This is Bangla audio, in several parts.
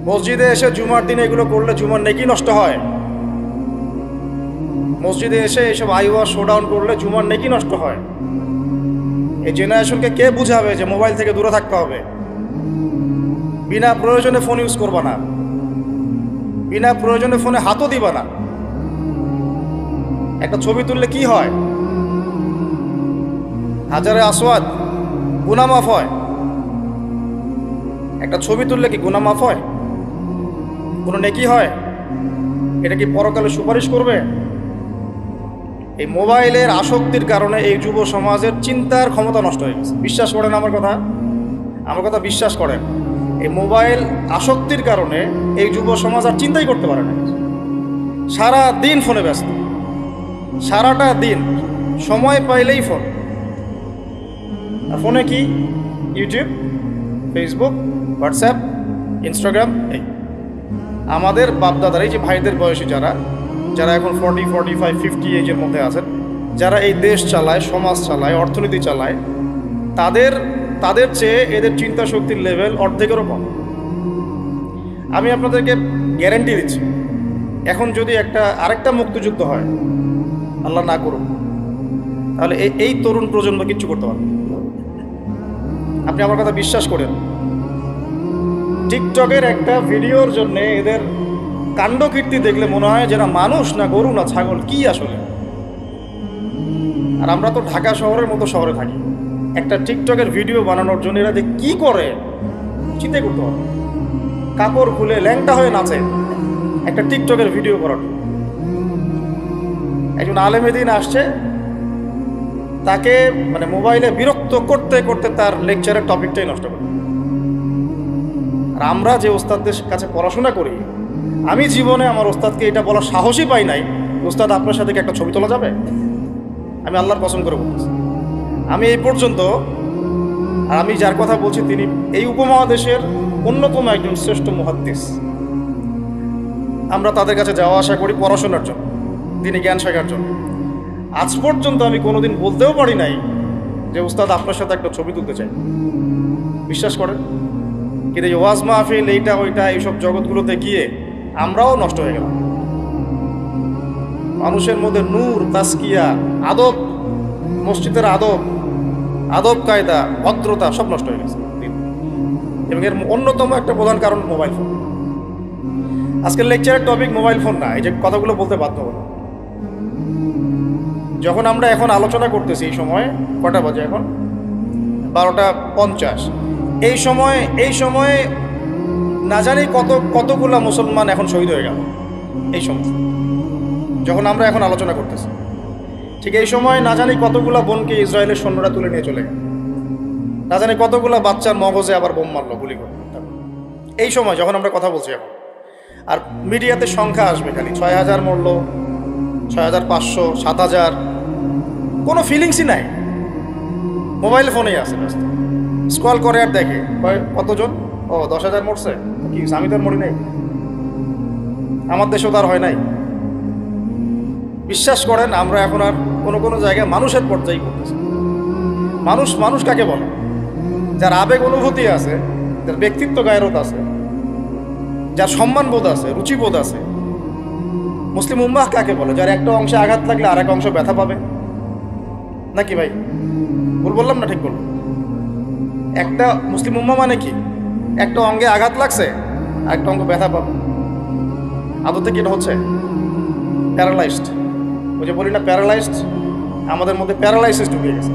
মসজিদে এসে জুমার দিনে এগুলো করলে জুমার নেকি নষ্ট হয়। মসজিদে এসে এইসব আইওয়া শোডাউন করলে জুমার নেকি নষ্ট হয়। এই জেনারেশনকে কে বুঝাবে যে মোবাইল থেকে দূরে থাকতে হবে? বিনা প্রয়োজনে ফোন ইউজ করবা না, বিনা প্রয়োজনে ফোনে হাতও দিবা না। একটা ছবি তুললে কি হয়? হাজারে আসওয়াদ, গুনাহ মাফ হয়। একটা ছবি তুললে কি গুনাহ মাফ হয়? কোনো নেকি হয়? এটা কি পরকালে সুপারিশ করবে? এই মোবাইলের আসক্তির কারণে এই যুব সমাজের চিন্তার ক্ষমতা নষ্ট হয়ে গেছে। বিশ্বাস করেন আমার কথা? আমার কথা বিশ্বাস করেন। এই মোবাইল আসক্তির কারণে এই যুব সমাজ আর চিন্তাই করতে পারে না। সারা দিন ফোনে ব্যস্ত, সারাটা দিন সময় পাইলেই ফোন। আর ফোনে কি? YouTube, Facebook, WhatsApp, Instagram. এই আমাদের বাপদাদার, এই যে ভাইদের বয়সী যারা এখন 40, 45, 50 এজের মধ্যে আছেন, যারা এই দেশ চালায়, সমাজ চালায়, অর্থনীতি চালায়, তাদের চেয়ে এদের চিন্তা শক্তির লেভেল অর্ধেকেরও কম। আমি আপনাদেরকে গ্যারেন্টি দিচ্ছি, এখন যদি আরেকটা মুক্তিযুদ্ধ হয়, আল্লাহ না করুক, তাহলে এই তরুণ প্রজন্ম কিচ্ছু করতে পারবে। আপনি আমার কথা বিশ্বাস করেন। টিকটকের একটা ভিডিওর জন্য এদের কাণ্ডকীর্তি দেখলে মনে হয় যেটা মানুষ না গরু না ছাগল, কি আসলে। আর আমরা তো ঢাকা শহরের মতো শহরে থাকি, একটা টিকটকের ভিডিও বানানোর জন্য এরা যে কি করে চিন্তা করতে হবে। কাপড় খুলে ল্যাংটা হয়ে নাচে একটা টিকটকের ভিডিও করার। একজন আলেমেদিন আসছে, তাকে মানে মোবাইলে বিরক্ত করতে করতে তার লেকচারের টপিকটাই নষ্ট করে। আর আমরা যে ওস্তাদদের কাছে পড়াশোনা করি, আমি জীবনে আমার ওস্তাদকে এটা বলার সাহসই পাই নাই, ওস্তাদ আপনার সাথে কি একটা ছবি তোলা যাবে? আমি আল্লাহর কসম করে বলতেছি, আমি এই পর্যন্ত, আর আমি যার কথা বলছি তিনি এই উপমহাদেশের অন্যতম একজন শ্রেষ্ঠ মুহাদ্দিস। আমরা তাদের কাছে যাওয়া আসা করি পড়াশোনার জন্য, তিনি জ্ঞান শেখার জন্য। আজ পর্যন্ত আমি কোনোদিন বলতেও পারি নাই যে উস্তাদ আপনার সাথে একটা ছবি তুলতে চাই। বিশ্বাস করেন। কিন্তু এই ওয়াজ মাহফিল, এইটা ওইটা, এইসব জগৎগুলোতে গিয়ে আমরাও নষ্ট হয়ে গেলাম। মানুষের মধ্যে নূর, তাসকিয়া, আদব, মসজিদের আদব কায়দা, ভদ্রতা সব নষ্ট হয়ে গেছে। এবং এর অন্যতম একটা প্রধান কারণ মোবাইল ফোন। আজকের লেকচারের টপিক মোবাইল ফোন না, এই যে কথাগুলো বলতে বাধ্য হলো। যখন আমরা এখন আলোচনা করতেছি, এই সময় কটা বাজে? এখন 12:50। এই সময়ে না জানি কতগুলা মুসলমান এখন শহীদ হয়ে গেল। এই সময় যখন আমরা এখন আলোচনা করতেছি, ঠিক এই সময় না জানি কতগুলা বোনকে ইসরায়েলের সৈন্যরা তুলে নিয়ে চলে গেল। না জানি কতগুলা বাচ্চার মগজে আবার বোম মারলো, গুলি করলো। এই সময় যখন আমরা কথা বলছি এখন, আর মিডিয়াতে সংখ্যা আসবে খালি 6,000 মরল, 6,500, 7,000, কোনো ফিলিংসই নাই। মোবাইল ফোনেই আছে, স্ক্রল করে আর দেখে কতজন, ও 10,000 মরছে, কি আমি তো আর মরি নাই, আমার দেশেও তার হয় নাই। বিশ্বাস করেন, আমরা এখন আর কোনো জায়গায় মানুষের পর্যায়ে করতেছি। মানুষ কাকে বলে? যার আবেগ অনুভূতি আছে, যার ব্যক্তিত্ব গায়রত আছে, যার সম্মানবোধ আছে, রুচিবোধ আছে। মুসলিম উম্মাহ কাকে বলে? যার একটা অংশে আঘাত লাগলে আর এক অংশ ব্যথা পাবে, নাকি ভাই? ভুল বললাম না ঠিক বললাম? একটা মুসলিম উম্মাহ মানে কি? একটা অঙ্গে আঘাত লাগছে আর একটা অঙ্গ ব্যথা পাবে। আদতে কি এটা হচ্ছে? প্যারালাইজড। ওই যে বলি না প্যারালাইজড, আমাদের মধ্যে প্যারালাইসিস ঢুকে গেছে।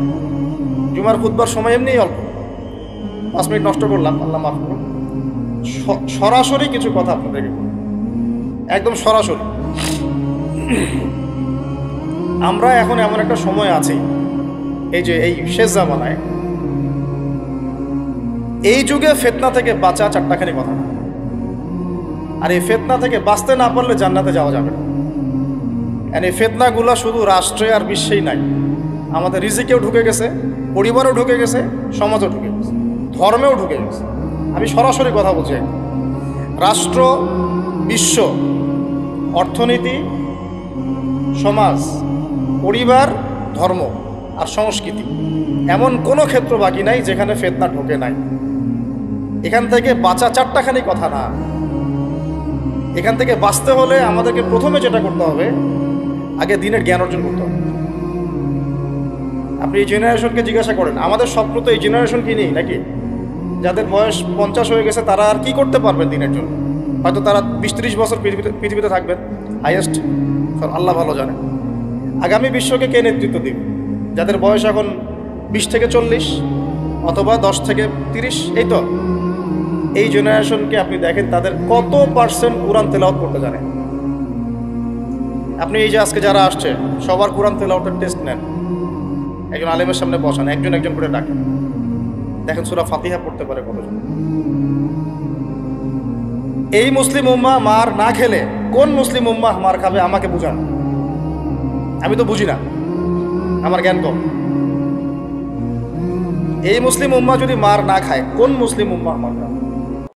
জুমার খুতবার সময় এমনি অল্প 5 মিনিট নষ্ট করলাম, আল্লাহ মাফ করুন। সরাসরি কিছু কথা আপনাদেরকে বলি, একদম সরাসরি। আমরা এখন এমন একটা সময় আছি, এই যে এই শেষ জামানায়, এই যুগে ফিতনা থেকে বাঁচা চারটাখানি কথা। আর এই ফিতনা থেকে বাঁচতে না পারলে জান্নাতে যাওয়া যাবে না। এই ফিতনাগুলো শুধু রাষ্ট্রে আর বিশ্বেই নাই, আমাদের রিজিকেও ঢুকে গেছে, পরিবারেও ঢুকে গেছে, সমাজও ঢুকে গেছে, ধর্মেও ঢুকে গেছে। আমি সরাসরি কথা বলছি, রাষ্ট্র, বিশ্ব, অর্থনীতি, সমাজ, পরিবার, ধর্ম আর সংস্কৃতি, এমন কোনো ক্ষেত্র বাকি নাই যেখানে ফিতনা ঢোকে নাই। এখান থেকে বাঁচা চারটাখানি কথা না। এখান থেকে বাঁচতে হলে আমাদেরকে প্রথমে যেটা করতে হবে, আগে দিনের জ্ঞান অর্জন করতে হবে। আপনি এই জেনারেশনকে জিজ্ঞাসা করেন, আমাদের স্বপ্ন তো এই জেনারেশন কি নেই নাকি? যাদের বয়স 50 হয়ে গেছে তারা আর কি করতে পারবেন দিনের জন্য? হয়তো তারা 20-30 বছর পৃথিবীতে থাকবেন হাইয়েস্ট, আল্লাহ ভালো জানে। আগামী বিশ্বকে কে নেতৃত্ব দিবে? যাদের বয়স এখন 20 থেকে 40 অথবা 10 থেকে 30, এই তো এই জেনারেশনকে আপনি দেখেন তাদের কত পার্সেন্ট কোরআন তেলাওয়াত করতে জানে। আপনি এই যে আজকে যারা আসছে সবার কোরআন তেলাওয়াতের টেস্ট নেন, একজন আলেমের সামনে বসান, একজন একজন করে ডাকেন, দেখেন সূরা ফাতিহা পড়তে পারে কতজন। এই মুসলিম উম্মাহ মার না খেলে কোন মুসলিম উম্মাহ মার খাবে আমাকে বুঝান, আমি তো বুঝি না, আমার জ্ঞান কম। এই মুসলিম উম্মাহ যদি মার না খায় কোন মুসলিম উম্মাহ মার খাবে?